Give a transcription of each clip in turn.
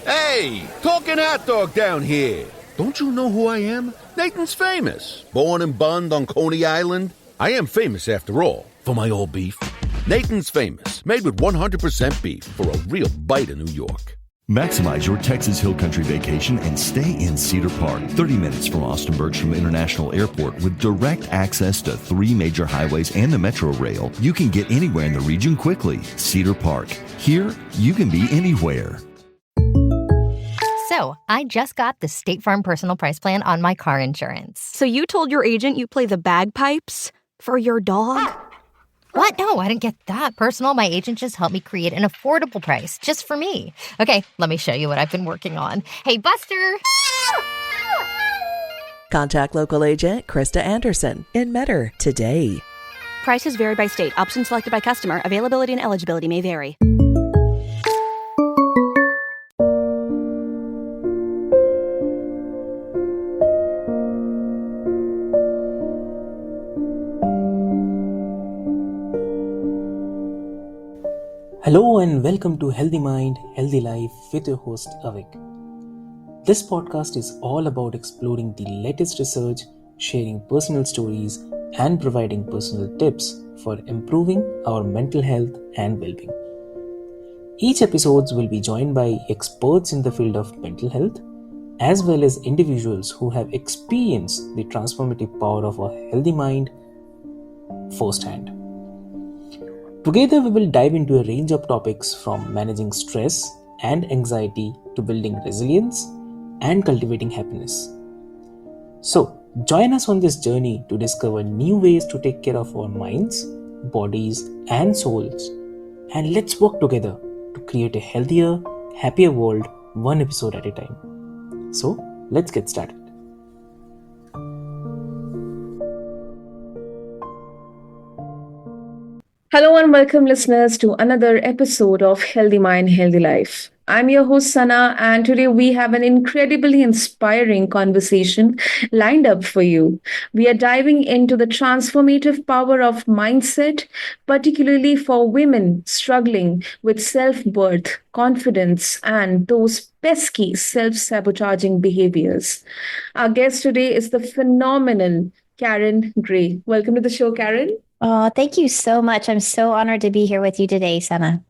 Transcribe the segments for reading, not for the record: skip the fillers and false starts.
Hey, talking hot dog down here. Don't you know who I am? Nathan's Famous. Born and bond on Coney Island. I am famous after all, for my old beef. Nathan's Famous, made with 100% beef for a real bite of New York. Maximize your Texas Hill Country vacation and stay in Cedar Park, 30 minutes from Austin Bergstrom International Airport with direct access to 3 major highways and the Metro Rail. You can get anywhere in the region quickly. Cedar Park. Here, you can be anywhere. So, I just got the State Farm Personal Price Plan on my car insurance. So you told your agent you play the bagpipes for your dog? What? No, I didn't get that personal. My agent just helped me create an affordable price just for me. Okay, let me show you what I've been working on. Hey, Buster! Contact local agent Krista Anderson in Metter today. Prices vary by state. Options selected by customer. Availability and eligibility may vary. Hello and welcome to Healthy Mind, Healthy Life with your host Avik. This podcast is all about exploring the latest research, sharing personal stories, and providing personal tips for improving our mental health and well-being. Each episode will be joined by experts in the field of mental health, as well as individuals who have experienced the transformative power of a healthy mind firsthand. Together, we will dive into a range of topics from managing stress and anxiety to building resilience and cultivating happiness. So, join us on this journey to discover new ways to take care of our minds, bodies, and souls. And let's work together to create a healthier, happier world, one episode at a time. So, let's get started. Hello and welcome listeners to another episode of Healthy Mind, Healthy Life. I'm your host Sana, and today we have an incredibly inspiring conversation lined up for you. We are diving into the transformative power of mindset, particularly for women struggling with self-worth, confidence, and those pesky self-sabotaging behaviors. Our guest today is the phenomenal Karen Gray. Welcome to the show, Karen. Oh, thank you so much. I'm so honored to be here with you today, Sana.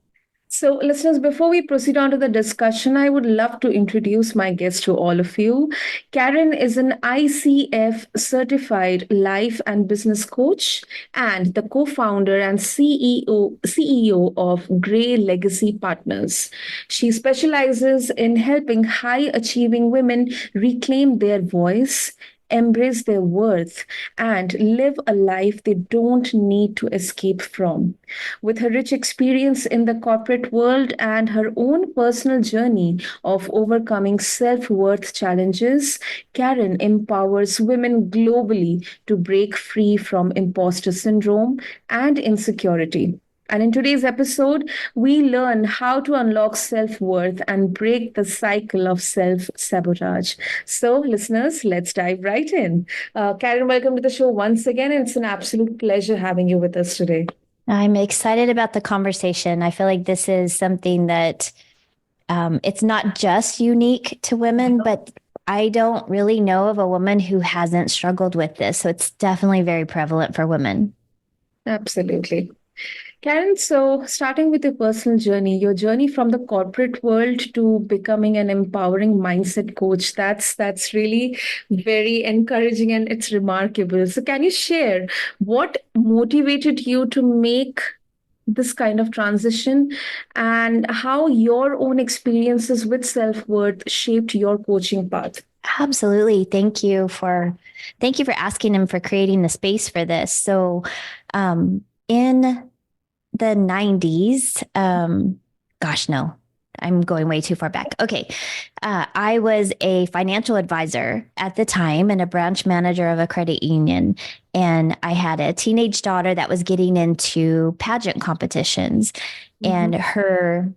So, listeners, before we proceed on to the discussion, I would love to introduce my guest to all of you. Karen is an ICF certified life and business coach and the co-founder and CEO of Gray Legacy Partners. She specializes in helping high achieving women reclaim their voice, embrace their worth, and live a life they don't need to escape from. With her rich experience in the corporate world and her own personal journey of overcoming self-worth challenges, Karen empowers women globally to break free from imposter syndrome and insecurity. And in today's episode, we learn how to unlock self-worth and break the cycle of self-sabotage. So, listeners, let's dive right in. Karen, welcome to the show once again. It's an absolute pleasure having you with us today. I'm excited about the conversation. I feel like this is something that it's not just unique to women, but I don't really know of a woman who hasn't struggled with this. So it's definitely very prevalent for women. Absolutely. Karen, so starting with your personal journey, your journey from the corporate world to becoming an empowering mindset coach, that's really very encouraging and it's remarkable. So can you share what motivated you to make this kind of transition and how your own experiences with self-worth shaped your coaching path? Absolutely. Thank you for asking and for creating the space for this. So in the 90s, no, I'm going way too far back. Okay. I was a financial advisor at the time and a branch manager of a credit union. And I had a teenage daughter that was getting into pageant competitions. Mm-hmm. And her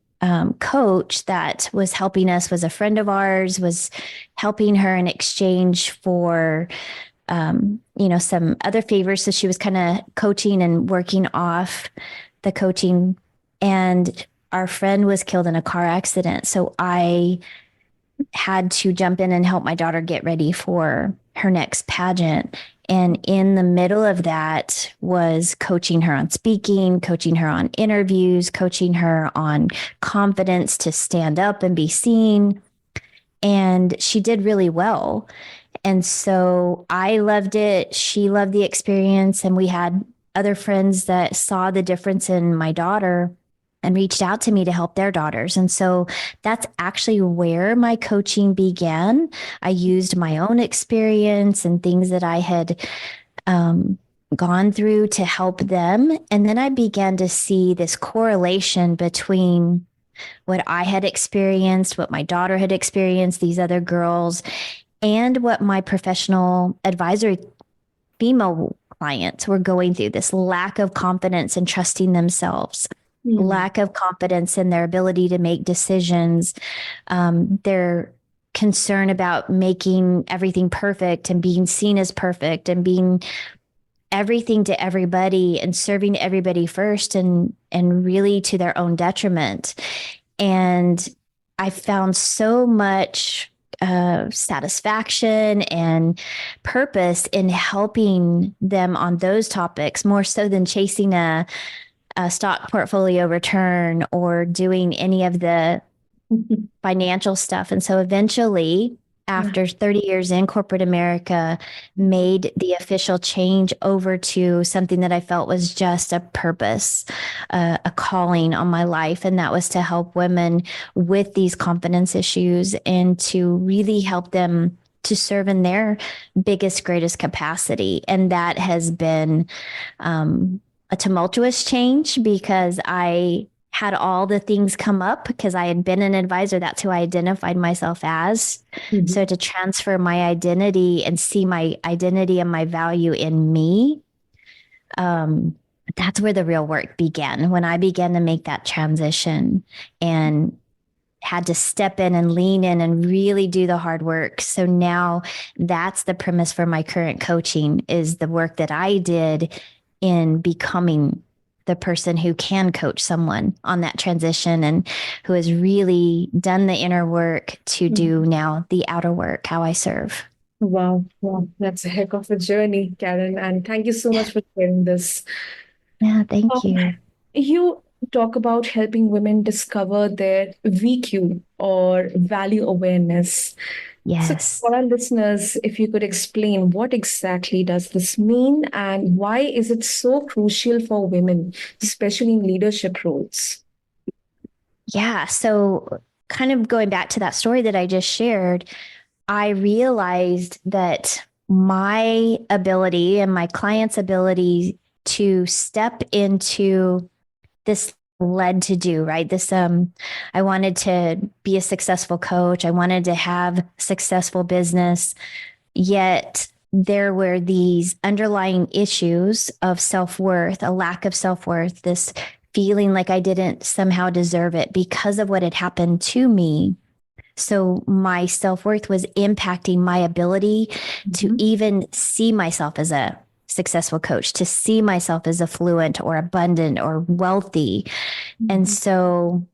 coach that was helping us was a friend of ours, was helping her in exchange for some other favors. So she was kind of coaching and working off the coaching, and our friend was killed in a car accident. So I had to jump in and help my daughter get ready for her next pageant. And in the middle of that was coaching her on speaking, coaching her on interviews, coaching her on confidence to stand up and be seen. And she did really well. And so I loved it. She loved the experience. And we had other friends that saw the difference in my daughter and reached out to me to help their daughters. And so that's actually where my coaching began. I used my own experience and things that I had gone through to help them. And then I began to see this correlation between what I had experienced, what my daughter had experienced, these other girls, and what my professional advisory female clients were going through, this lack of confidence and trusting themselves. Lack of confidence in their ability to make decisions, their concern about making everything perfect and being seen as perfect and being everything to everybody and serving everybody first and really to their own detriment. And I found so much satisfaction and purpose in helping them on those topics, more so than chasing a stock portfolio return or doing any of the financial stuff. And so eventually, after 30 years in corporate America, made the official change over to something that I felt was just a purpose, a calling on my life. And that was to help women with these confidence issues and to really help them to serve in their biggest, greatest capacity. And that has been a tumultuous change because I had all the things come up because I had been an advisor. That's who I identified myself as. So to transfer my identity and see my identity and my value in me, that's where the real work began. When I began to make that transition and had to step in and lean in and really do the hard work. So now that's the premise for my current coaching, is the work that I did in becoming the person who can coach someone on that transition and who has really done the inner work to do now the outer work, how I serve. Wow, wow, that's a heck of a journey, Karen. And thank you so much for sharing this. Yeah, thank you. You talk about helping women discover their VQ or value awareness. Yes. So for our listeners, if you could explain what exactly does this mean and why is it so crucial for women, especially in leadership roles? Yeah. So kind of going back to that story that I just shared, I realized that my ability and my client's ability to step into this led to do, right? This, I wanted to be a successful coach. I wanted to have successful business, yet there were these underlying issues of self-worth, a lack of self-worth, this feeling like I didn't somehow deserve it because of what had happened to me. So my self-worth was impacting my ability to even see myself as a successful coach, to see myself as affluent or abundant or wealthy. And so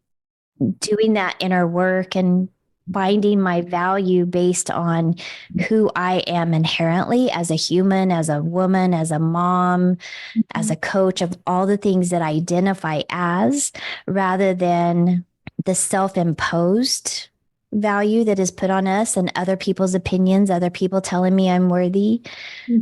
doing that inner work and finding my value based on who I am inherently as a human, as a woman, as a mom, as a coach, of all the things that I identify as, rather than the self-imposed value that is put on us and other people's opinions, other people telling me I'm worthy.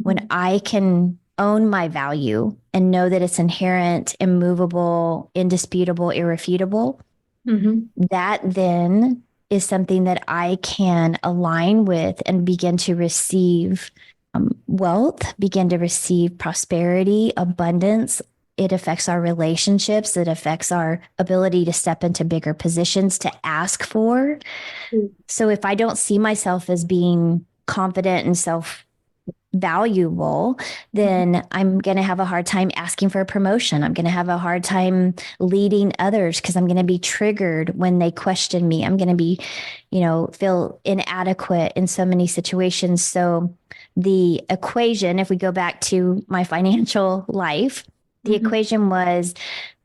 When I can own my value and know that it's inherent, immovable, indisputable, irrefutable, that then is something that I can align with and begin to receive wealth, begin to receive prosperity, abundance. It affects our relationships. It affects our ability to step into bigger positions, to ask for. So if I don't see myself as being confident and self-valuable, then I'm going to have a hard time asking for a promotion. I'm going to have a hard time leading others because I'm going to be triggered when they question me. I'm going to be, feel inadequate in so many situations. So the equation, if we go back to my financial life, the equation was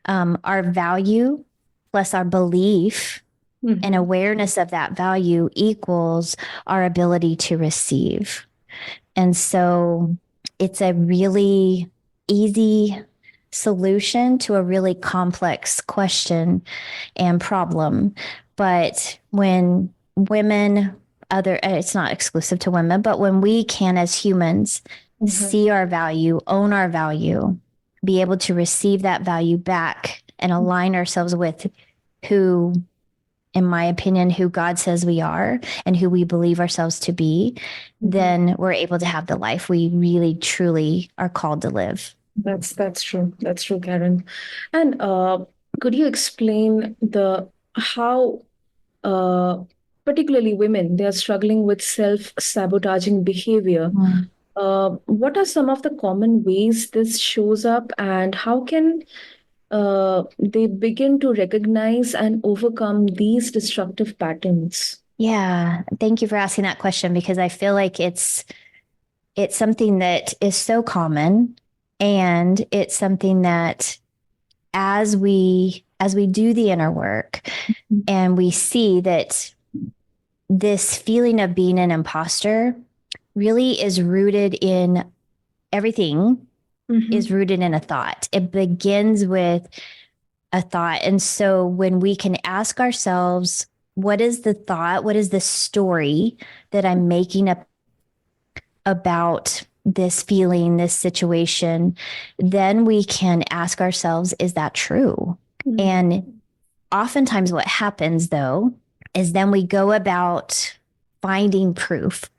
our value plus our belief And awareness of that value equals our ability to receive. And so it's a really easy solution to a really complex question and problem. But when women, it's not exclusive to women, but when we can, as humans, see our value, own our value, be able to receive that value back and align ourselves with who, in my opinion, who God says we are and who we believe ourselves to be, then we're able to have the life we really, truly are called to live. That's true. That's true, Karen. And could you explain the how particularly women they are struggling with self-sabotaging behavior? What are some of the common ways this shows up, and how can they begin to recognize and overcome these destructive patterns? Yeah, thank you for asking that question, because I feel like it's something that is so common, and it's something that as we do the inner work and we see that this feeling of being an imposter really is rooted in everything is rooted in a thought. It begins with a thought. And so when we can ask ourselves, what is the thought? What is the story that I'm making up about this feeling, this situation? Then we can ask ourselves, is that true? And oftentimes what happens, though, is then we go about finding proof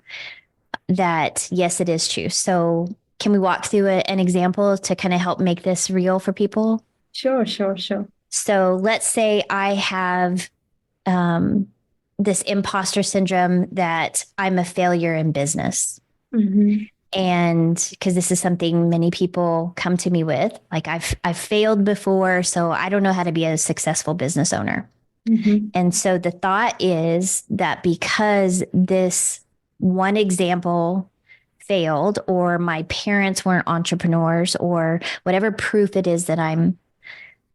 that, yes, it is true. So can we walk through an example to kind of help make this real for people? Sure. So let's say I have this imposter syndrome that I'm a failure in business. And because this is something many people come to me with, like I've failed before, so I don't know how to be a successful business owner. And so the thought is that because this one example failed, or my parents weren't entrepreneurs, or whatever proof it is that I'm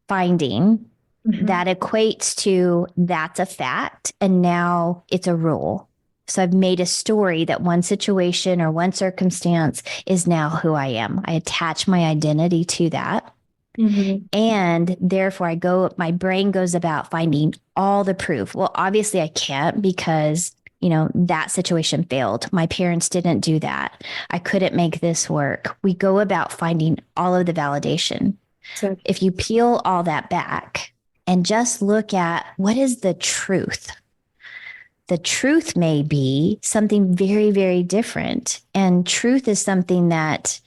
finding, that equates to that's a fact, and now it's a rule. So I've made a story that one situation or one circumstance is now who I am. I attach my identity to that. And therefore my brain goes about finding all the proof. Well, obviously I can't, because, that situation failed. My parents didn't do that. I couldn't make this work. We go about finding all of the validation. So, If you peel all that back and just look at what is the truth, the truth may be something very, very different. And truth is something that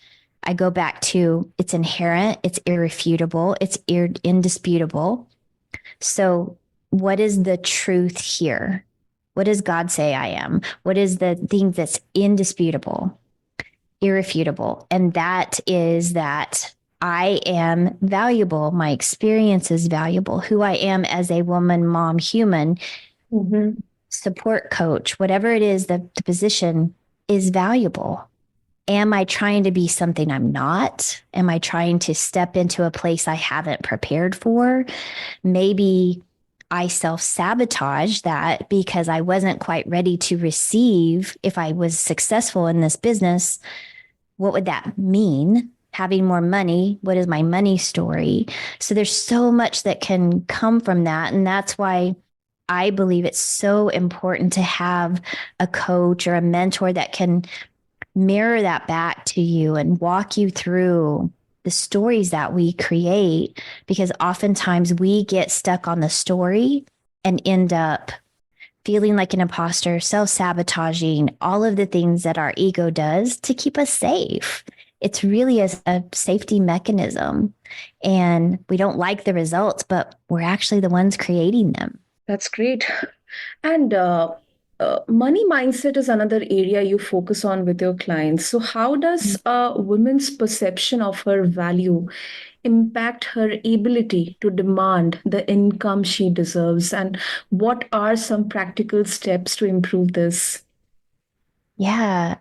I go back to, it's inherent, it's irrefutable, it's indisputable. So what is the truth here? What does God say I am? What is the thing that's indisputable, irrefutable? And that is that I am valuable. My experience is valuable. Who I am as a woman, mom, human, support coach, whatever it is, the position is valuable. Am I trying to be something I'm not? Am I trying to step into a place I haven't prepared for? Maybe I self-sabotage that because I wasn't quite ready to receive. If I was successful in this business, what would that mean? Having more money, what is my money story? So there's so much that can come from that. And that's why I believe it's so important to have a coach or a mentor that can mirror that back to you and walk you through the stories that we create, because oftentimes we get stuck on the story and end up feeling like an imposter, self-sabotaging, all of the things that our ego does to keep us safe. It's really a safety mechanism, and we don't like the results, but we're actually the ones creating them. That's great. And money mindset is another area you focus on with your clients. So, how does a woman's perception of her value impact her ability to demand the income she deserves? And what are some practical steps to improve this? Yeah,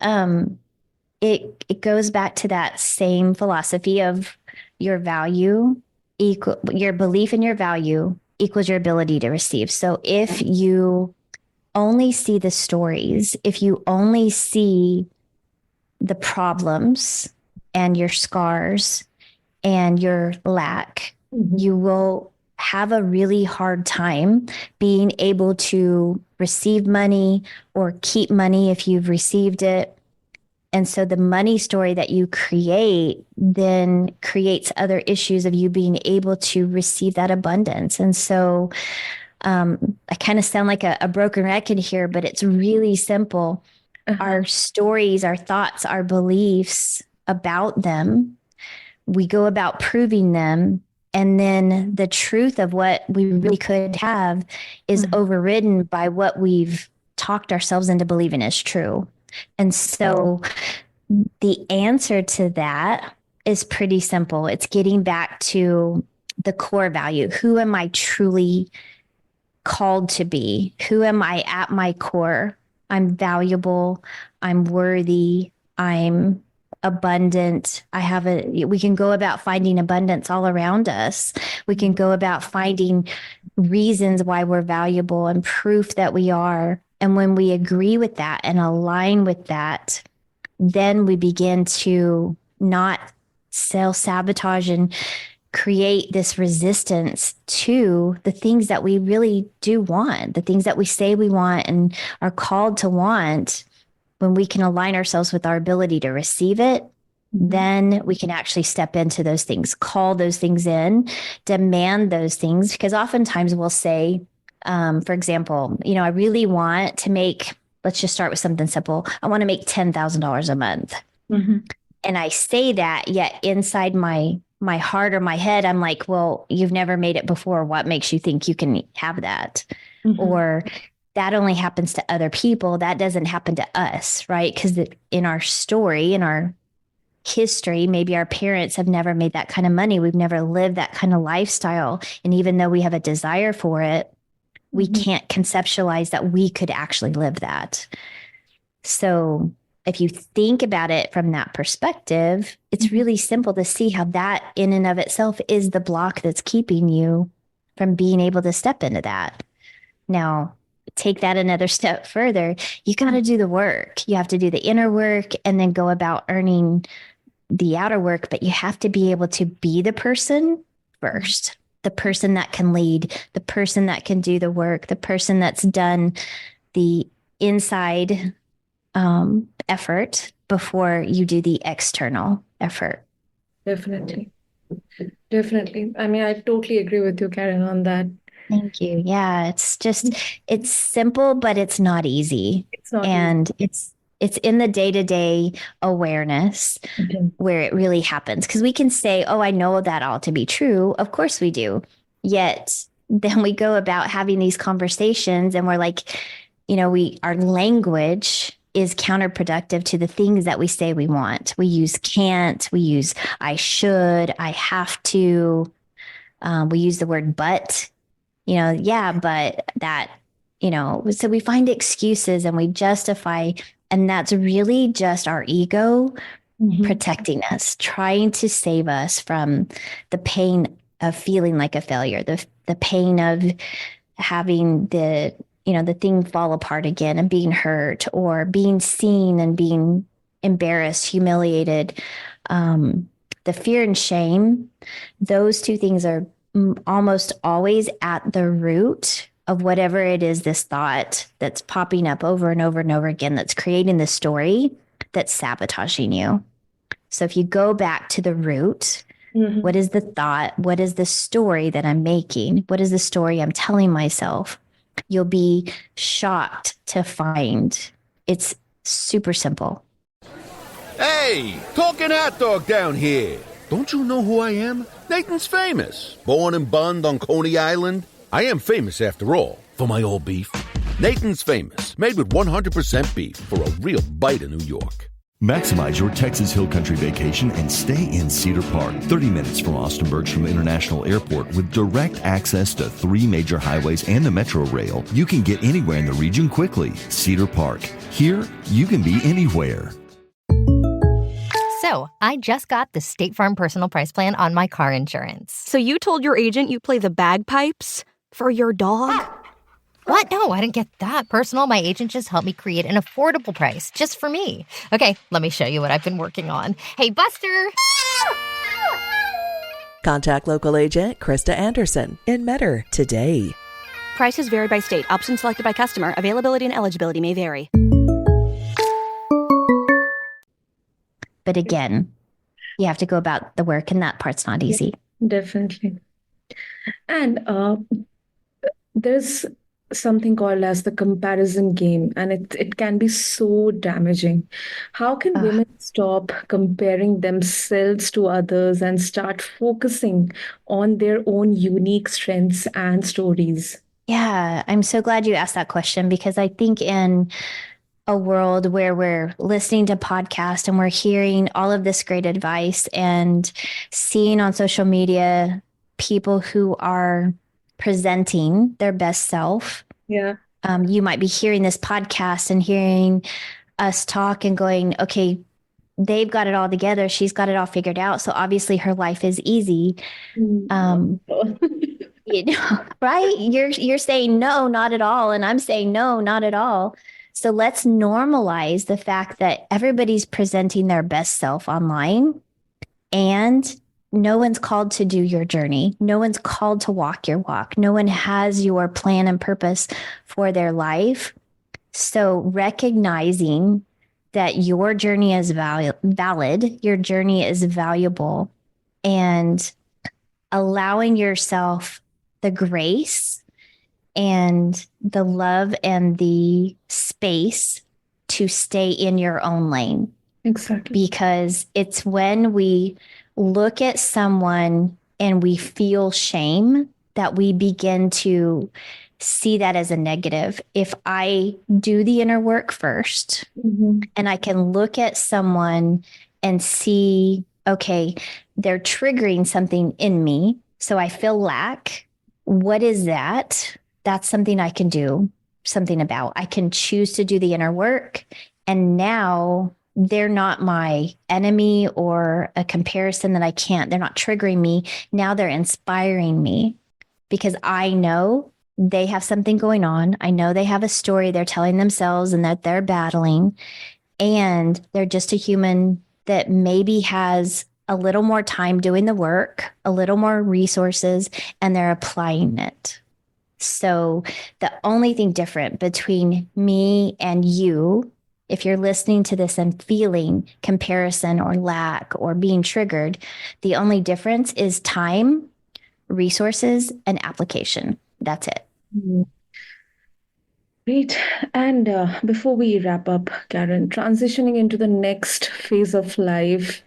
it goes back to that same philosophy of your value your belief in your value equals your ability to receive. So if you only see the stories, if you only see the problems and your scars and your lack, you will have a really hard time being able to receive money or keep money if you've received it. And so the money story that you create then creates other issues of you being able to receive that abundance. And so I kind of sound like a broken record here, but it's really simple. Our stories, our thoughts, our beliefs about them, we go about proving them. And then the truth of what we really could have is overridden by what we've talked ourselves into believing is true. And so the answer to that is pretty simple. It's getting back to the core value. Who am I truly called to be? Who am I at my core? I'm valuable. I'm worthy. I'm abundant. We can go about finding abundance all around us. We can go about finding reasons why we're valuable and proof that we are. And when we agree with that and align with that, then we begin to not self-sabotage and create this resistance to the things that we really do want, the things that we say we want and are called to want. When we can align ourselves with our ability to receive it, then we can actually step into those things, call those things in, demand those things. Because oftentimes we'll say, for example, I really want to make, let's just start with something simple. I want to make $10,000 a month. And I say that, yet inside my heart or my head, I'm like, well, you've never made it before. What makes you think you can have that? Or that only happens to other people. That doesn't happen to us, right? Because in our story, in our history, maybe our parents have never made that kind of money. We've never lived that kind of lifestyle. And even though we have a desire for it, we can't conceptualize that we could actually live that. So if you think about it from that perspective, it's really simple to see how that in and of itself is the block that's keeping you from being able to step into that. Now, take that another step further. You got to do the work. You have to do the inner work and then go about earning the outer work. But you have to be able to be the person first, the person that can lead, the person that can do the work, the person that's done the inside effort before you do the external effort. Definitely. I mean, I totally agree with you, Karen, on that. Thank you. Yeah, it's simple, but it's not easy. It's in the day-to-day awareness where it really happens. Because we can say, oh, I know that all to be true. Of course we do. Yet then we go about having these conversations and we're like, our language is counterproductive to the things that we say we want. We use can't, we use I should, I have to. We use the word but. But that, so we find excuses and we justify, and that's really just our ego protecting us, trying to save us from the pain of feeling like a failure, the pain of having the thing fall apart again and being hurt or being seen and being embarrassed, humiliated. The fear and shame, those two things are almost always at the root of whatever it is, this thought that's popping up over and over and over again, that's creating this story that's sabotaging you. So if you go back to the root, what is the thought? What is the story that I'm making? What is the story I'm telling myself? You'll be shocked to find it's super simple. Hey, talking hot dog down here. Don't you know who I am? Nathan's Famous. Born and bun on Coney Island. I am famous after all, for my old beef. Nathan's Famous, made with 100% beef for a real bite of New York. Maximize your Texas Hill Country vacation and stay in Cedar Park, 30 minutes from Austin Bergstrom International Airport with direct access to 3 major highways and the Metro Rail. You can get anywhere in the region quickly. Cedar Park. Here, you can be anywhere. So, I just got the State Farm Personal Price Plan on my car insurance. So you told your agent you play the bagpipes? For your dog? What? No, I didn't get that personal. My agent just helped me create an affordable price just for me. Okay, let me show you what I've been working on. Hey, Buster! Contact local agent Krista Anderson in Metter today. Prices vary by state. Options selected by customer. Availability and eligibility may vary. But again, you have to go about the work, and that part's not easy. Definitely. And there's something called as the comparison game, and it can be so damaging. How can Ugh. women stop comparing themselves to others and start focusing on their own unique strengths and stories? Yeah, I'm so glad you asked that question, because I think in a world where we're listening to podcasts and we're hearing all of this great advice and seeing on social media people who are presenting their best self. Yeah. You might be hearing this podcast and hearing us talk and going, okay, they've got it all together. She's got it all figured out. So obviously her life is easy. You know, right? You're saying no, not at all. And I'm saying no, not at all. So let's normalize the fact that everybody's presenting their best self online, and no one's called to do your journey. No one's called to walk your walk. No one has your plan and purpose for their life. So recognizing that your journey is valid, your journey is valuable, and allowing yourself the grace and the love and the space to stay in your own lane. Exactly. Because it's when we look at someone and we feel shame that we begin to see that as a negative. If I do the inner work first, and I can look at someone and see, okay, they're triggering something in me, so I feel lack. What is that? That's something I can do something about. I can choose to do the inner work. And now they're not my enemy or a comparison that I can't. They're not triggering me. Now they're inspiring me, because I know they have something going on. I know they have a story they're telling themselves and that they're battling. And they're just a human that maybe has a little more time doing the work, a little more resources, and they're applying it. So the only thing different between me and you, if you're listening to this and feeling comparison or lack or being triggered, the only difference is time, resources, and application. That's it. Great. And before we wrap up, Karen, transitioning into the next phase of life,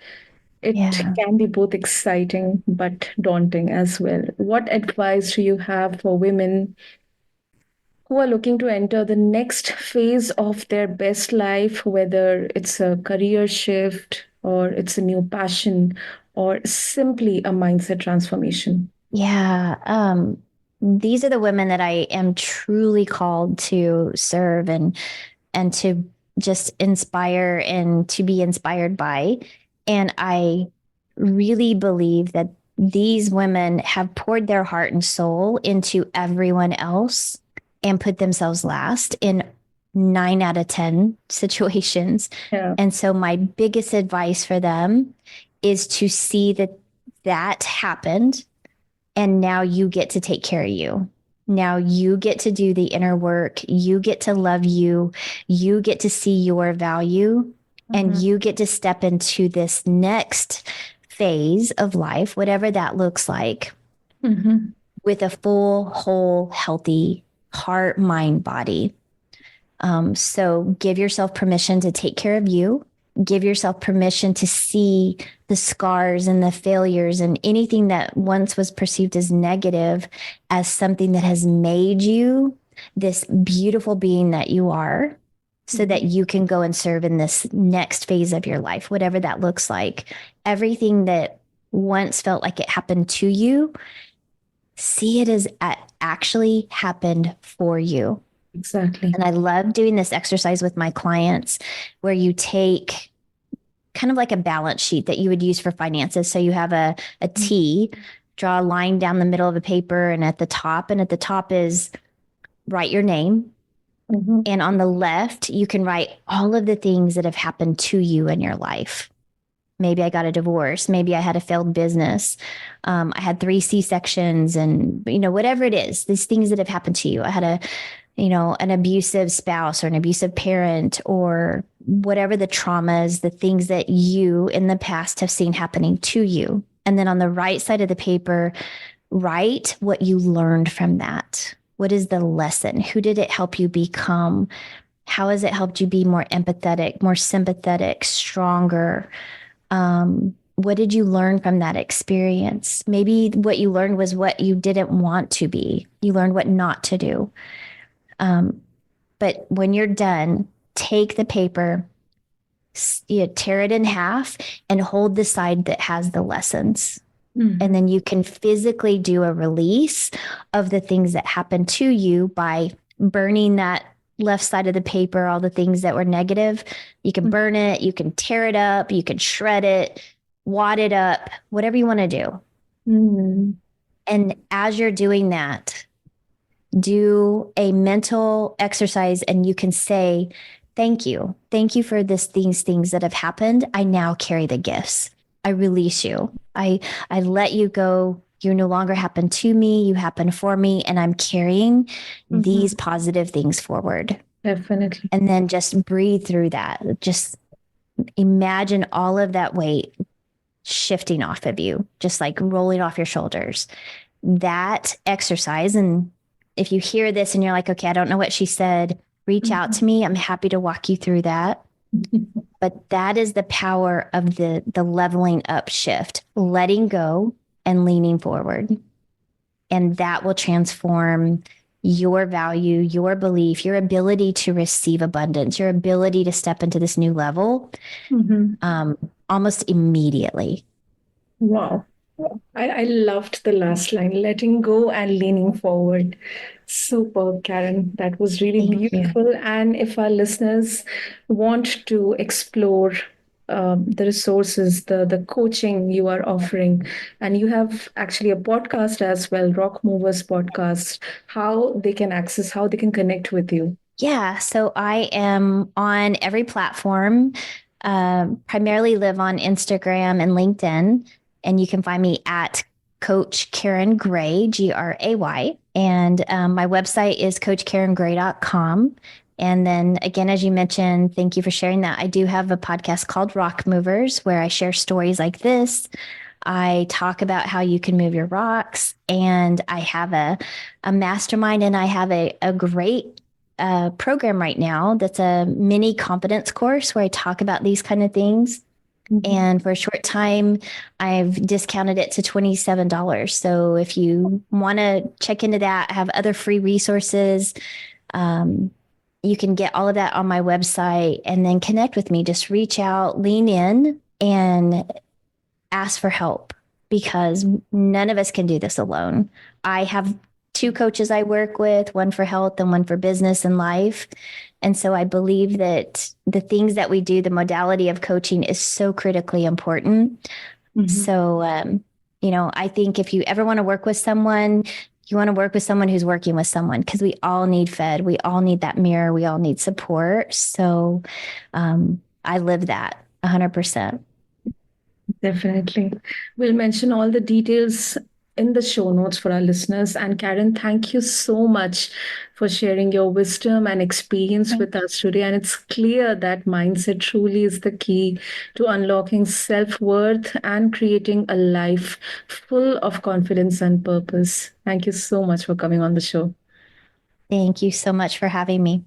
it can be both exciting but daunting as well. What advice do you have for women who are looking to enter the next phase of their best life, whether it's a career shift or it's a new passion or simply a mindset transformation? Yeah. These are the women that I am truly called to serve and to just inspire and to be inspired by. And I really believe that these women have poured their heart and soul into everyone else and put themselves last in 9 out of 10 situations. Yeah. And so my biggest advice for them is to see that happened. And now you get to take care of you. Now you get to do the inner work. You get to love you. You get to see your value, and you get to step into this next phase of life, whatever that looks like, with a full, whole, healthy heart, mind, body. So give yourself permission to take care of you. Give yourself permission to see the scars and the failures and anything that once was perceived as negative as something that has made you this beautiful being that you are, so that you can go and serve in this next phase of your life, whatever that looks like. Everything that once felt like it happened to you, see it as it actually happened for you. Exactly. And I love doing this exercise with my clients, where you take kind of like a balance sheet that you would use for finances. So you have a T, draw a line down the middle of a paper and at the top is write your name. Mhm. And on the left, you can write all of the things that have happened to you in your life. Maybe I got a divorce. Maybe I had a failed business. I had 3 C-sections and, whatever it is, these things that have happened to you. I had an abusive spouse or an abusive parent or whatever the traumas, the things that you in the past have seen happening to you. And then on the right side of the paper, write what you learned from that. What is the lesson? Who did it help you become? How has it helped you be more empathetic, more sympathetic, stronger? What did you learn from that experience? Maybe what you learned was what you didn't want to be. You learned what not to do. But when you're done, take the paper, tear it in half and hold the side that has the lessons. Mhm. And then you can physically do a release of the things that happened to you by burning that left side of the paper, all the things that were negative. You can burn it, you can tear it up, you can shred it, wad it up, whatever you want to do. Mhm. And as you're doing that, do a mental exercise and you can say, thank you. Thank you for these things that have happened. I now carry the gifts. I release you. I let you go. You no longer happen to me. You happen for me. And I'm carrying these positive things forward. Definitely. And then just breathe through that. Just imagine all of that weight shifting off of you, just like rolling off your shoulders. That exercise. And if you hear this and you're like, okay, I don't know what she said, reach out to me. I'm happy to walk you through that. But that is the power of the leveling up shift, letting go and leaning forward. And that will transform your value, your belief, your ability to receive abundance, your ability to step into this new level almost immediately. Wow. I loved the last line, letting go and leaning forward. Superb, Karen. That was really Thank you. beautiful. And if our listeners want to explore the resources, the coaching you are offering, and you have actually a podcast as well, Rock Movers Podcast, how they can access, how they can connect with you. Yeah. So I am on every platform, primarily live on Instagram and LinkedIn. And you can find me at Coach Karen Gray, Gray. And my website is coachkarengray.com. And then again, as you mentioned, thank you for sharing that. I do have a podcast called Rock Movers where I share stories like this. I talk about how you can move your rocks. And I have a mastermind and I have a great program right now that's a mini confidence course where I talk about these kind of things. And for a short time, I've discounted it to $27. So if you want to check into that, I have other free resources. You can get all of that on my website and then connect with me. Just reach out, lean in, and ask for help because none of us can do this alone. I have 2 coaches I work with, one for health and one for business and life. And so I believe that the things that we do, the modality of coaching is so critically important. So, I think if you ever want to work with someone, you want to work with someone who's working with someone because we all need fed. We all need that mirror. We all need support. So I live that 100%. Definitely. We'll mention all the details in the show notes for our listeners. And Karen, thank you so much for sharing your wisdom and experience with us today. And it's clear that mindset truly is the key to unlocking self-worth and creating a life full of confidence and purpose. Thank you so much for coming on the show. Thank you so much for having me.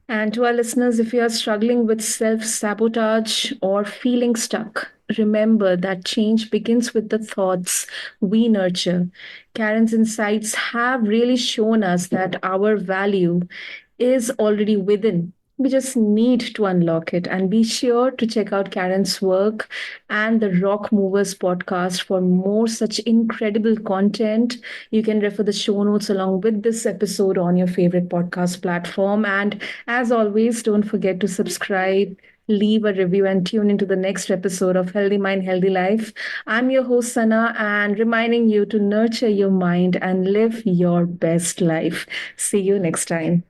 And to our listeners, if you are struggling with self-sabotage or feeling stuck, remember that change begins with the thoughts we nurture. Karen's insights have really shown us that our value is already within. We just need to unlock it. And be sure to check out Karen's work and the Rock Movers podcast for more such incredible content. You can refer the show notes along with this episode on your favorite podcast platform. And as always, don't forget to subscribe, leave a review, and tune into the next episode of Healthy Mind, Healthy Life. I'm your host, Sana, and reminding you to nurture your mind and live your best life. See you next time.